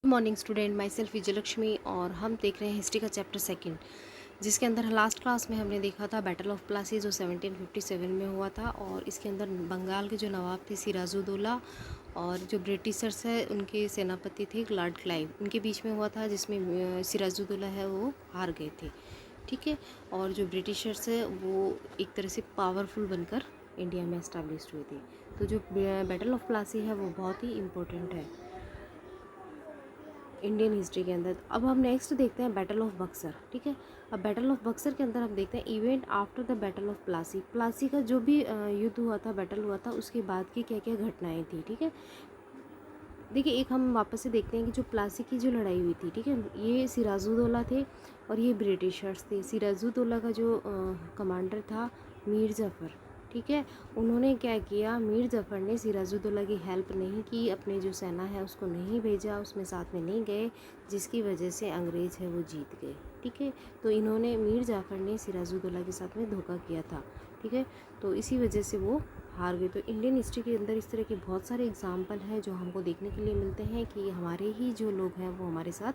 Morning student, my self Vijayalakshmi. और हम देख रहे हैं हिस्ट्री का चैप्टर सेकंड, जिसके अंदर लास्ट क्लास में हमने देखा था बैटल ऑफ प्लासी जो 1757 में हुआ था। और इसके अंदर बंगाल के जो नवाब थे सिराजुद्दौला और जो ब्रिटिशर्स है उनके सेनापति थे लॉर्ड क्लाइव, उनके बीच में हुआ था, जिसमें सिराजुद्दौला है वो हार गए थे। ठीक है। और जो ब्रिटिशर्स है वो एक तरह से पावरफुल बनकर इंडिया में इस्टेब्लिश हुए थे। तो जो बैटल ऑफ प्लासी है वो बहुत ही इम्पोर्टेंट है इंडियन हिस्ट्री के अंदर। अब हम नेक्स्ट देखते हैं बैटल ऑफ बक्सर। ठीक है। अब बैटल ऑफ बक्सर के अंदर हम देखते हैं event after the battle of Plassey. Plassey का जो भी युद्ध हुआ था, बैटल हुआ था, उसके बाद की क्या क्या घटनाएं थी। ठीक है। देखिए, एक हम वापस से देखते हैं कि जो प्लासी की जो लड़ाई हुई थी, ठीक है, ये सिराजुद्दौला थे और ये ब्रिटिशर्स थे। सिराजुद्दौला का जो कमांडर था मीर जफ़र, ठीक है, उन्होंने क्या किया, मीर जफ़र ने सिराजुद्दौला की हेल्प नहीं की, अपने जो सेना है उसको नहीं भेजा, उसमें साथ में नहीं गए, जिसकी वजह से अंग्रेज़ है वो जीत गए। ठीक है। तो इन्होंने, मीर जाफ़र ने सिराजुद्दौला के साथ में धोखा किया था। ठीक है। तो इसी वजह से वो हार गए। तो इंडियन हिस्ट्री के अंदर इस तरह के बहुत सारे एग्जाम्पल हैं जो हमको देखने के लिए मिलते हैं कि हमारे ही जो लोग हैं वो हमारे साथ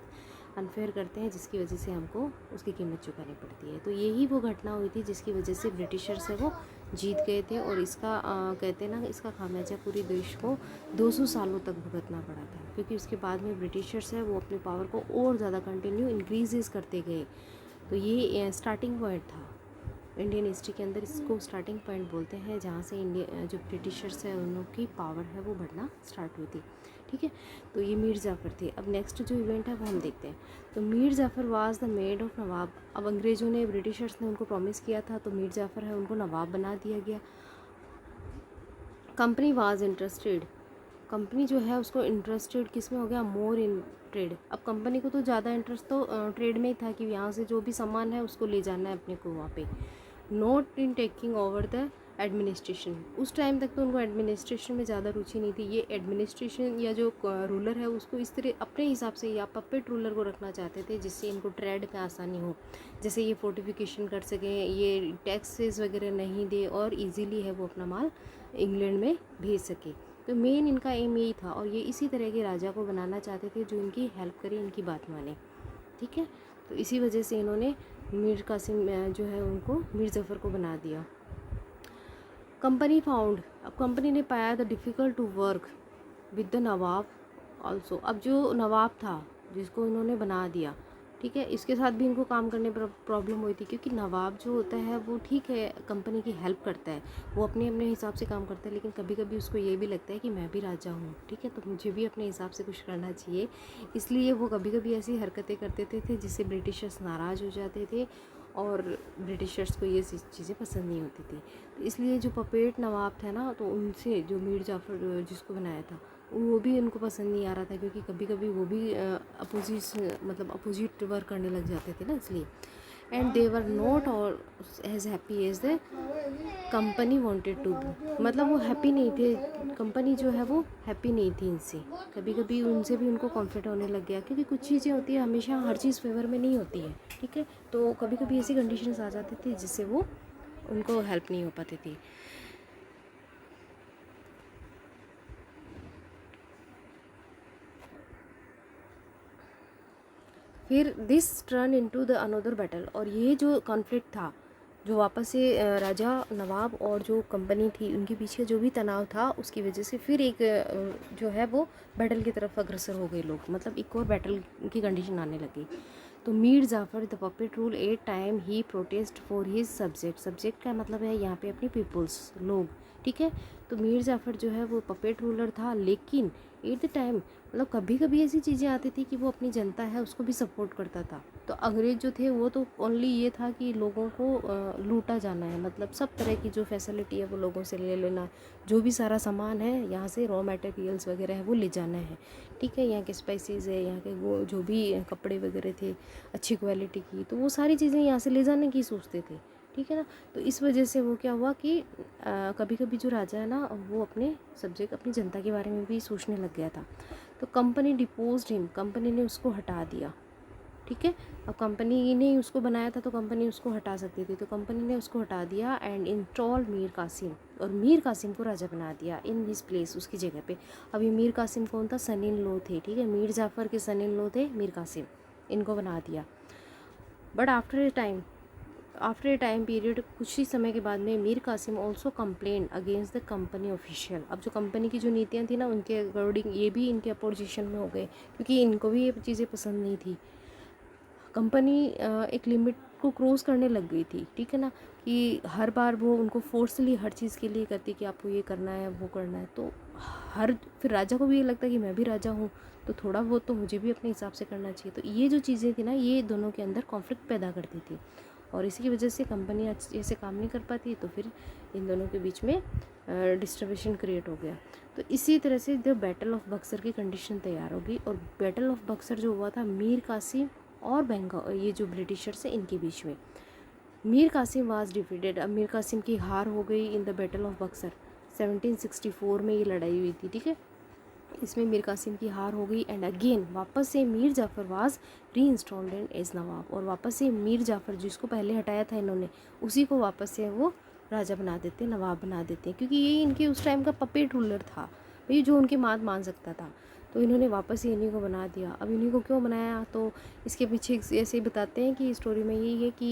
अनफेयर करते हैं, जिसकी वजह से हमको उसकी कीमत चुकानी पड़ती है। तो यही वो घटना हुई थी जिसकी वजह से ब्रिटिशर्स है वो जीत गए थे। और इसका कहते हैं ना, इसका खामियाजा पूरे देश को 200 सालों तक भुगतना पड़ा था, क्योंकि उसके बाद में ब्रिटिशर्स है वो अपनी पावर को और ज़्यादा कंटिन्यू इंक्रीजेस करते गए। तो ये स्टार्टिंग पॉइंट था इंडियन हिस्ट्री के अंदर, इसको स्टार्टिंग पॉइंट बोलते हैं, जहाँ से इंडिया जो ब्रिटिशर्स है उन लोग की पावर है वो बढ़ना स्टार्ट हुई थी। ठीक है। तो ये मीर जाफ़र थे। अब नेक्स्ट जो इवेंट है वो हम देखते हैं। तो Mir Jafar was the made of nawab. अब अंग्रेज़ों ने, ब्रिटिशर्स ने उनको प्रॉमिस किया था, तो मीर जाफ़र है उनको नवाब बना दिया गया। कंपनी वाज इंटरेस्टेड, कंपनी जो है उसको इंटरेस्टेड किस में हो गया, मोर इन ट्रेड। अब कंपनी को तो ज़्यादा इंटरेस्ट तो ट्रेड में ही था कि यहाँ से जो भी सामान है उसको ले जाना है अपने को वहाँ पे। Not in taking over the administration. उस टाइम तक तो उनको एडमिनिस्ट्रेशन में ज़्यादा रुचि नहीं थी। ये एडमिनिस्ट्रेशन या जो रूलर है उसको इस तरह अपने हिसाब से या पपेट रूलर को रखना चाहते थे, जिससे इनको ट्रेड में आसानी हो, जैसे ये फोर्टिफिकेशन कर सकें, ये टैक्सेस वगैरह नहीं दे और इजीली है वो अपना माल इंग्लैंड में भेज सके। तो मेन इनका एम यही था, और ये इसी तरह के राजा को बनाना चाहते थे जो इनकी हेल्प करे, इनकी बात माने। ठीक है। तो इसी वजह से इन्होंने मीर कासिम जो है उनको मीर जफ़र को बना दिया। कंपनी फाउंड, अब कंपनी ने पाया the difficult to work with the नवाब ऑल्सो। अब जो नवाब था जिसको इन्होंने बना दिया, ठीक है, इसके साथ भी इनको काम करने पर प्रॉब्लम हुई थी, क्योंकि नवाब जो होता है वो ठीक है कंपनी की हेल्प करता है, वो अपने अपने हिसाब से काम करता है, लेकिन कभी कभी उसको ये भी लगता है कि मैं भी राजा हूँ, ठीक है, तो मुझे भी अपने हिसाब से कुछ करना चाहिए। इसलिए वो कभी कभी ऐसी हरकतें करते थे जिससे ब्रिटिशर्स नाराज़ हो जाते थे, और ब्रिटिशर्स को ये चीज़ें पसंद नहीं होती थी। तो इसलिए जो पपेट नवाब था ना, तो उनसे जो मीर जाफ़र जिसको बनाया था वो भी उनको पसंद नहीं आ रहा था, क्योंकि कभी कभी वो भी अपोजिट वर्क करने लग जाते थे ना, इसलिए। एंड दे वर नॉट और as happy as the company wanted to be, मतलब वो हैप्पी नहीं थे, कंपनी जो है वो हैप्पी नहीं थी इनसे। कभी कभी उनसे भी उनको कॉन्फ्लिक्ट होने लग गया, क्योंकि कुछ चीज़ें होती है, हमेशा हर चीज़ फेवर में नहीं होती है। ठीक है। तो कभी कभी ऐसी कंडीशंस आ जाती थी जिससे वो उनको हेल्प नहीं हो पाती थी। फिर this turn into the another battle, और ये जो कॉन्फ्लिक्ट था, जो वापस से राजा नवाब और जो कंपनी थी उनके पीछे जो भी तनाव था, उसकी वजह से फिर एक जो है वो बैटल की तरफ अग्रसर हो गए लोग, मतलब एक और बैटल की कंडीशन आने लगी। तो Mir Jafar the puppet rule A time he protest for his subject. Subject का मतलब है यहाँ पे अपनी पीपल्स, लोग। ठीक है। तो मीर जाफ़र जो है वो पपेट रूलर था, लेकिन एट द टाइम, मतलब कभी कभी ऐसी चीज़ें आती थी कि वो अपनी जनता है उसको भी सपोर्ट करता था। तो अंग्रेज़ जो थे वो तो ओनली ये था कि लोगों को लूटा जाना है, मतलब सब तरह की जो फैसिलिटी है वो लोगों से ले लेना, जो भी सारा सामान है यहाँ से, रॉ मटेरियल्स वगैरह है वो ले जाना है। ठीक है। यहाँ के स्पाइसेस है, यहाँ के वो जो भी कपड़े वगैरह थे अच्छी क्वालिटी की, तो वो सारी चीज़ें यहाँ से ले जाने की सोचते थे। ठीक है ना। तो इस वजह से वो क्या हुआ कि कभी कभी जो राजा है ना वो अपने सब्जेक्ट, अपनी जनता के बारे में भी सोचने लग गया था। तो कंपनी डिपोज्ड हिम, कंपनी ने उसको हटा दिया। ठीक है। अब कंपनी ने उसको बनाया था तो कंपनी उसको हटा सकती थी, तो कंपनी ने उसको हटा दिया एंड इंस्टॉल मीर कासिम, और मीर कासिम को राजा बना दिया इन हिज प्लेस, उसकी जगह पे। अब ये मीर कासिम कौन था? सन इन लॉ थे, ठीक है, मीर जाफ़र के सन इन लॉ थे मीर कासिम, इनको बना दिया। But after a time period, कुछ ही समय के बाद में Mir Qasim also complain against the company official. अब जो कंपनी की जो नीतियाँ थी ना, उनके अकॉर्डिंग ये भी इनके अपोजिशन में हो गए, क्योंकि इनको भी ये चीज़ें पसंद नहीं थी। कंपनी एक लिमिट को क्रॉस करने लग गई थी, ठीक है ना, कि हर बार वो उनको फोर्सली हर चीज़ के लिए करती कि आपको ये करना है वो करना है। तो फिर राजा को भी ये लगता कि मैं भी राजा हूँ, तो थोड़ा बहुत तो मुझे भी अपने हिसाब से करना चाहिए। तो ये जो चीज़ें थी ना, ये दोनों के अंदर कॉन्फ्लिक्ट पैदा करती थी, और इसी की वजह से कंपनी अच्छे से काम नहीं कर पाती, तो फिर इन दोनों के बीच में डिस्टर्बेशन क्रिएट हो गया। तो इसी तरह से द बैटल ऑफ बक्सर की कंडीशन तैयार होगी, और बैटल ऑफ बक्सर जो हुआ था मीर कासिम और बंगाल, ये जो ब्रिटिशर्स है इनके बीच में। मीर कासिम वाज डिफीटेड, अब मीर कासिम की हार हो गई in the battle of Buxar. 1764 में ये लड़ाई हुई थी, ठीक है, इसमें मीर कासिम की हार हो गई। एंड अगेन वापस से मीर जाफ़र वाज री इंस्टॉल्ड एज नवाब, और वापस से मीर जाफ़र जिसको पहले हटाया था इन्होंने, उसी को वापस से वो राजा बना देते, नवाब बना देते, क्योंकि ये इनके उस टाइम का पपेट रूलर था भाई, जो उनकी बात मान सकता था। तो इन्होंने वापस ही इन्हीं को बना दिया। अब इन्हीं को क्यों बनाया, तो इसके पीछे ऐसे ही बताते हैं कि स्टोरी में यही है कि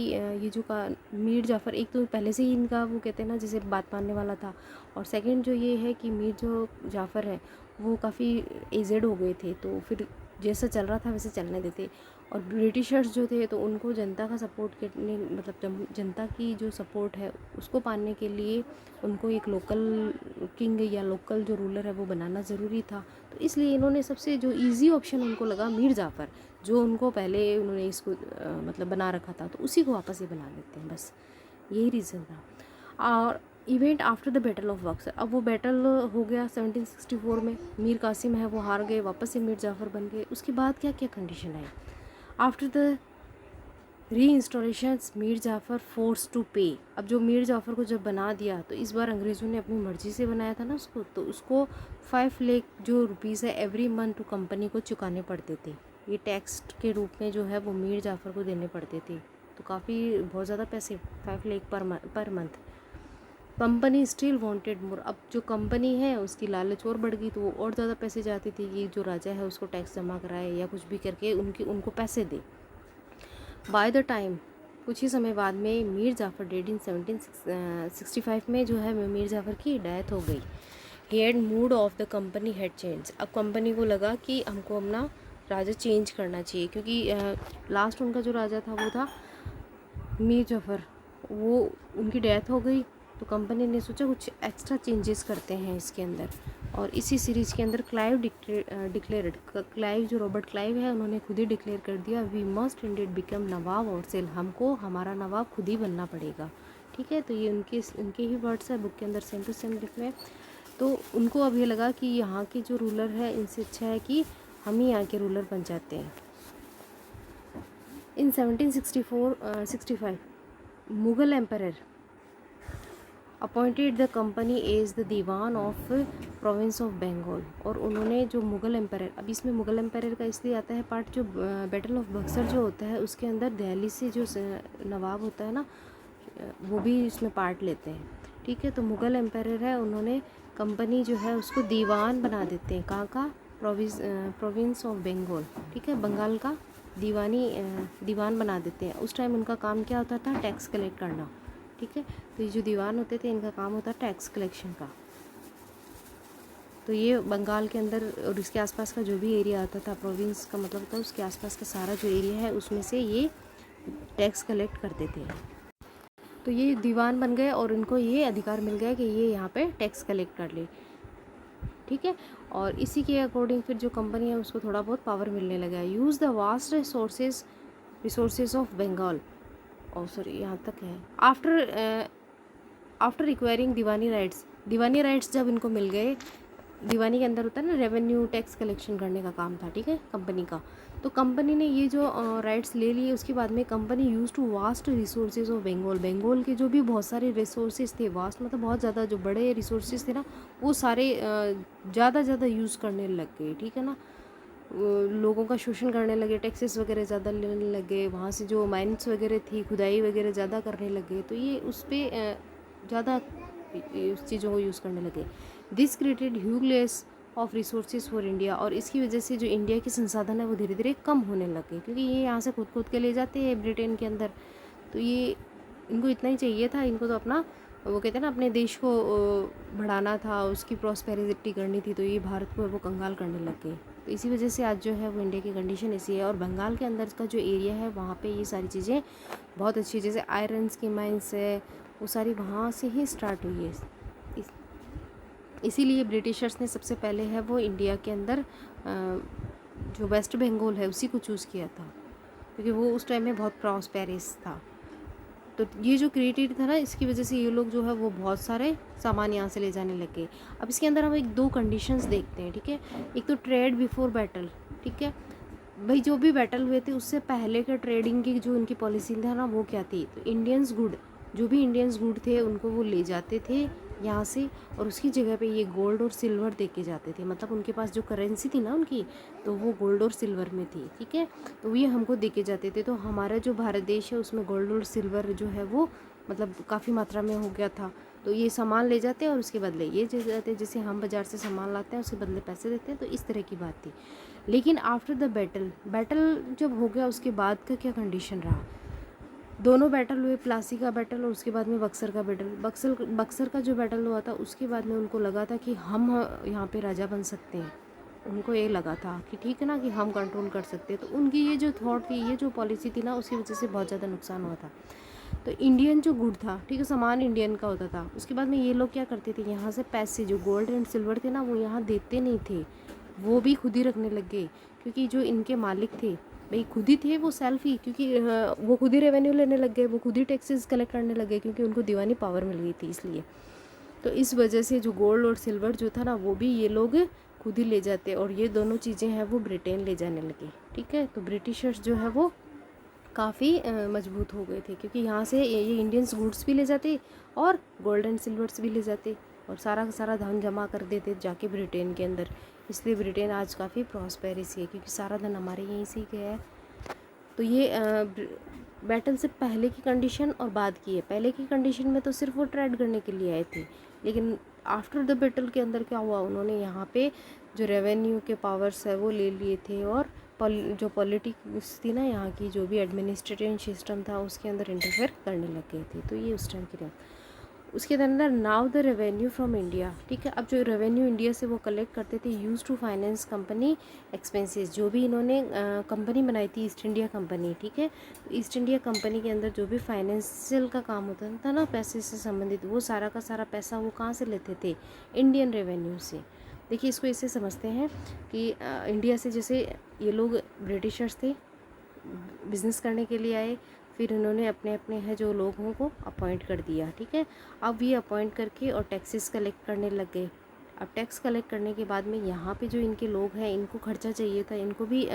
ये जो का मीर जाफ़र, एक तो पहले से ही इनका वो कहते हैं ना जैसे बात मानने वाला था, और सेकंड जो ये है कि मीर जो जाफ़र है वो काफ़ी एजेड हो गए थे, तो फिर जैसा चल रहा था वैसे चलने देते। और ब्रिटिशर्स जो थे तो उनको जनता का सपोर्ट करने, मतलब जनता की जो सपोर्ट है उसको पाने के लिए उनको एक लोकल किंग या लोकल जो रूलर है वो बनाना ज़रूरी था। तो इसलिए इन्होंने सबसे जो इजी ऑप्शन उनको लगा मीर जाफ़र, जो उनको पहले उन्होंने इसको मतलब बना रखा था, तो उसी को वापस ही बना लेते हैं, बस यही रीज़न था। और event after the battle of Buxar, अब वो बैटल हो गया 1764 में, मीर कासिम है वो हार गए, वापस से मीर जाफ़र बन गए। उसके बाद क्या क्या कंडीशन आई? After the reinstallation Mir Jafar force to pay, अब जो मीर जाफ़र को जब बना दिया तो इस बार अंग्रेज़ों ने अपनी मर्ज़ी से बनाया था ना उसको, तो उसको 5 लाख जो रुपीज़ है एवरी मंथ टू कंपनी को चुकाने पड़ते थे। ये टैक्स के रूप में जो है वो मीर जाफ़र को देने पड़ते थे, तो काफ़ी बहुत ज़्यादा पैसे, 5 lakh per month. Company still wanted more, अब जो कंपनी है उसकी लालच और बढ़ गई, तो वो और ज़्यादा पैसे चाहती थी कि जो राजा है उसको टैक्स जमा कराए या कुछ भी करके उनको पैसे दे। बाय द टाइम, कुछ ही समय बाद में मीर जाफ़र डेड इन 1765 में जो है मीर जाफ़र की डेथ हो गई। He had mood off the company had change, अब कंपनी को लगा कि हमको अपना राजा चेंज करना चाहिए, क्योंकि लास्ट उनका जो राजा था वो था मीर जाफ़र, वो उनकी डेथ हो गई, तो कंपनी ने सोचा कुछ एक्स्ट्रा चेंजेस करते हैं इसके अंदर। और इसी सीरीज़ के अंदर क्लाइव जो रॉबर्ट क्लाइव है उन्होंने खुद ही डिक्लेयर कर दिया, वी मस्ट इंडेड बिकम नवाब और सेल, हमको हमारा नवाब खुद ही बनना पड़ेगा, ठीक है। तो ये उनके ही वर्ड्स है, बुक के अंदर सेम टू सेम लिखे हैं। तो उनको अब ये लगा कि यहाँ के जो रूलर है इनसे अच्छा है कि हम ही यहाँ के रूलर बन जाते हैं। In 1765 Mughal emperor appointed the company as the diwan of province of Bengal, और उन्होंने जो मुग़ल एम्परर, अब इसमें मुग़ल एम्परर का इसलिए आता है पार्ट, जो बैटल ऑफ बक्सर जो होता है उसके अंदर दिल्ली से जो नवाब होता है ना वो भी इसमें पार्ट लेते हैं, ठीक है। तो मुग़ल एम्परर है, उन्होंने कंपनी जो है उसको दीवान बना देते हैं, कहाँ का? प्रोविंस ऑफ बंगाल, ठीक है, बंगाल का दीवान बना देते हैं। उस टाइम उनका काम क्या होता था? टैक्स कलेक्ट करना, ठीक है। तो ये जो दीवान होते थे इनका काम होता टैक्स कलेक्शन का। तो ये बंगाल के अंदर और इसके आसपास का जो भी एरिया आता था, प्रोविंस का मतलब होता है उसके आसपास का सारा जो एरिया है उसमें से ये टैक्स कलेक्ट करते थे। तो ये दीवान बन गए और इनको ये अधिकार मिल गया कि ये यहाँ पे टैक्स कलेक्ट कर ले, ठीक है। और इसी के अकॉर्डिंग फिर जो कंपनी है उसको थोड़ा बहुत पावर मिलने लगा। Use the vast resources of Bengal, और सॉरी यहाँ तक है, आफ्टर रिक्वायरिंग दीवानी राइट्स जब इनको मिल गए, दीवानी के अंदर होता है ना रेवेन्यू टैक्स कलेक्शन करने का काम था, ठीक है, कंपनी का। तो कंपनी ने ये जो राइट्स ले लिए, उसके बाद में company use to vast resources of Bengal के जो भी बहुत सारे रिसोर्सेज थे, वास्ट मतलब बहुत ज़्यादा, जो बड़े रिसोर्सेज थे ना वो सारे ज़्यादा यूज़ करने लग गए, ठीक है ना। लोगों का शोषण करने लगे, टैक्सेस वगैरह ज़्यादा लेने लगे, वहाँ से जो माइंस वगैरह थी, खुदाई वगैरह ज़्यादा करने लगे, तो ये उस पर ज़्यादा उस चीज़ों को यूज़ करने लगे। This created huge loss of resources for India, और इसकी वजह से जो इंडिया के संसाधन है वो धीरे धीरे कम होने लगे, क्योंकि ये यहाँ से खुद के ले जाते हैं ब्रिटेन के अंदर। तो ये इनको इतना ही चाहिए था, इनको तो अपना वो कहते हैं ना अपने देश को बढ़ाना था, उसकी प्रॉस्पेरिटी करनी थी, तो ये भारत को वो कंगाल करने लग गए। तो इसी वजह से आज जो है वो इंडिया की कंडीशन ऐसी है। और बंगाल के अंदर का जो एरिया है वहाँ पे ये सारी चीज़ें बहुत अच्छी, जैसे आयरन्स की माइंस है वो सारी वहाँ से ही स्टार्ट हुई है। इसीलिए ब्रिटिशर्स ने सबसे पहले है वो इंडिया के अंदर जो वेस्ट बंगाल है उसी को चूज़ किया था, क्योंकि वो उस टाइम में बहुत प्रॉस्पेरस था। तो ये जो क्रिएटेड था ना, इसकी वजह से ये लोग जो है वो बहुत सारे सामान यहाँ से ले जाने लगे। अब इसके अंदर हम एक दो कंडीशंस देखते हैं, ठीक है। एक तो ट्रेड बिफोर बैटल, ठीक है भाई, जो भी बैटल हुए थे उससे पहले के ट्रेडिंग की जो उनकी पॉलिसी था ना वो क्या थी। तो इंडियंस गुड, जो भी इंडियंस गुड थे उनको वो ले जाते थे यहाँ से, और उसकी जगह पे ये गोल्ड और सिल्वर दे के जाते थे। मतलब उनके पास जो करेंसी थी ना उनकी, तो वो गोल्ड और सिल्वर में थी, ठीक है। तो ये हमको दे के जाते थे। तो हमारा जो भारत देश है उसमें गोल्ड और सिल्वर जो है वो मतलब काफ़ी मात्रा में हो गया था। तो ये सामान ले जाते हैं और उसके बदले ये दे जाते हैं, जैसे हम बाज़ार से सामान लाते हैं उसके बदले पैसे देते हैं। तो इस तरह की बात थी। लेकिन आफ्टर द बैटल जब हो गया उसके बाद का क्या कंडीशन रहा। दोनों बैटल हुए, प्लासी का बैटल और उसके बाद में बक्सर का बैटल। बक्सर का जो बैटल हुआ था उसके बाद में उनको लगा था कि हम यहाँ पे राजा बन सकते हैं। उनको ये लगा था कि ठीक है ना कि हम कंट्रोल कर सकते हैं। तो उनकी ये जो थॉट थी, ये जो पॉलिसी थी ना, उसकी वजह से बहुत ज़्यादा नुकसान हुआ था। तो इंडियन जो गुड था, ठीक है, सामान इंडियन का होता था। उसके बाद में ये लोग क्या करते थे, यहाँ से पैसे जो गोल्ड एंड सिल्वर थे ना वो यहाँ देते नहीं थे, वो भी खुद ही रखने लग गए। क्योंकि जो इनके मालिक थे भाई खुद ही थे वो सेल्फ ही, क्योंकि वो खुद ही रेवेन्यू लेने लग गए, वो खुद ही टैक्सेस कलेक्ट करने लगे, क्योंकि उनको दीवानी पावर मिल गई थी इसलिए। तो इस वजह से जो गोल्ड और सिल्वर जो था ना वो भी ये लोग खुद ही ले जाते, और ये दोनों चीज़ें हैं वो ब्रिटेन ले जाने लगे, ठीक है। तो ब्रिटिशर्स जो है वो काफ़ी मजबूत हो गए थे, क्योंकि यहाँ से ये इंडियंस गुड्स भी ले जाते और गोल्ड एंड सिल्वर्स भी ले जाते, और सारा का सारा धन जमा कर देते जाके ब्रिटेन के अंदर। इसलिए ब्रिटेन आज काफ़ी प्रॉस्पेरस है, क्योंकि सारा धन हमारे यहीं से गया है। तो ये बैटल से पहले की कंडीशन और बाद की है। पहले की कंडीशन में तो सिर्फ वो ट्रेड करने के लिए आए थे, लेकिन आफ्टर द बैटल के अंदर क्या हुआ, उन्होंने यहाँ पे जो रेवेन्यू के पावर्स है वो ले लिए थे, और जो पॉलिटिक्स थी ना यहाँ की, जो भी एडमिनिस्ट्रेटिव सिस्टम था उसके अंदर इंटरफेयर करने लग गए थे। तो ये उस टाइम की उसके अंदर now the revenue from India, ठीक है। अब जो रेवेन्यू इंडिया से वो कलेक्ट करते थे use to finance company expenses. जो भी इन्होंने कंपनी बनाई थी ईस्ट इंडिया कंपनी, ठीक है। ईस्ट इंडिया कंपनी के अंदर जो भी फाइनेंशियल का काम होता था ना पैसे से संबंधित, वो सारा का सारा पैसा वो कहाँ से लेते थे, इंडियन रेवेन्यू से। देखिए इसको ऐसे समझते हैं कि इंडिया से जैसे ये लोग ब्रिटिशर्स थे, बिज़नेस करने के लिए आए, फिर उन्होंने अपने अपने है जो लोगों को अपॉइंट कर दिया, ठीक है। अब ये अपॉइंट करके और टैक्सेस कलेक्ट करने लग गए। अब टैक्स कलेक्ट करने के बाद में यहाँ पे जो इनके लोग हैं इनको खर्चा चाहिए था, इनको भी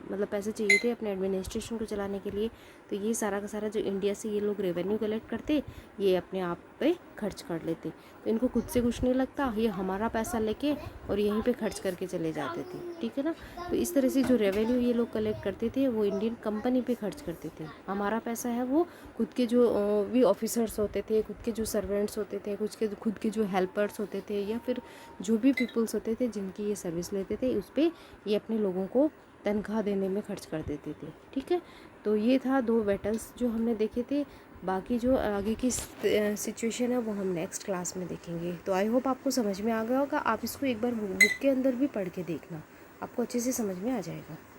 मतलब पैसे चाहिए थे अपने एडमिनिस्ट्रेशन को चलाने के लिए। तो ये सारा का सारा जो इंडिया से ये लोग रेवेन्यू कलेक्ट करते, ये अपने आप पे खर्च कर लेते। तो इनको खुद से कुछ नहीं लगता, ये हमारा पैसा लेके और यहीं पे खर्च करके चले जाते थे, ठीक है ना। तो इस तरह से जो रेवेन्यू ये लोग कलेक्ट करते थे वो इंडियन कंपनी पे खर्च करते थे। हमारा पैसा है वो खुद के जो भी ऑफिसर्स होते थे, खुद के जो सर्वेंट्स होते थे, खुद के जो हेल्पर्स होते थे, या फिर जो भी पीपल्स होते थे जिनकी ये सर्विस लेते थे, उस पर ये अपने लोगों को तनख्वाह देने में खर्च कर देते थे, ठीक है। तो ये था 2 बैटल्स जो हमने देखे थे। बाकी जो आगे की सिचुएशन है वो हम नेक्स्ट क्लास में देखेंगे। तो आई होप आपको समझ में आ गया होगा। आप इसको एक बार बुक के अंदर भी पढ़ के देखना, आपको अच्छे से समझ में आ जाएगा।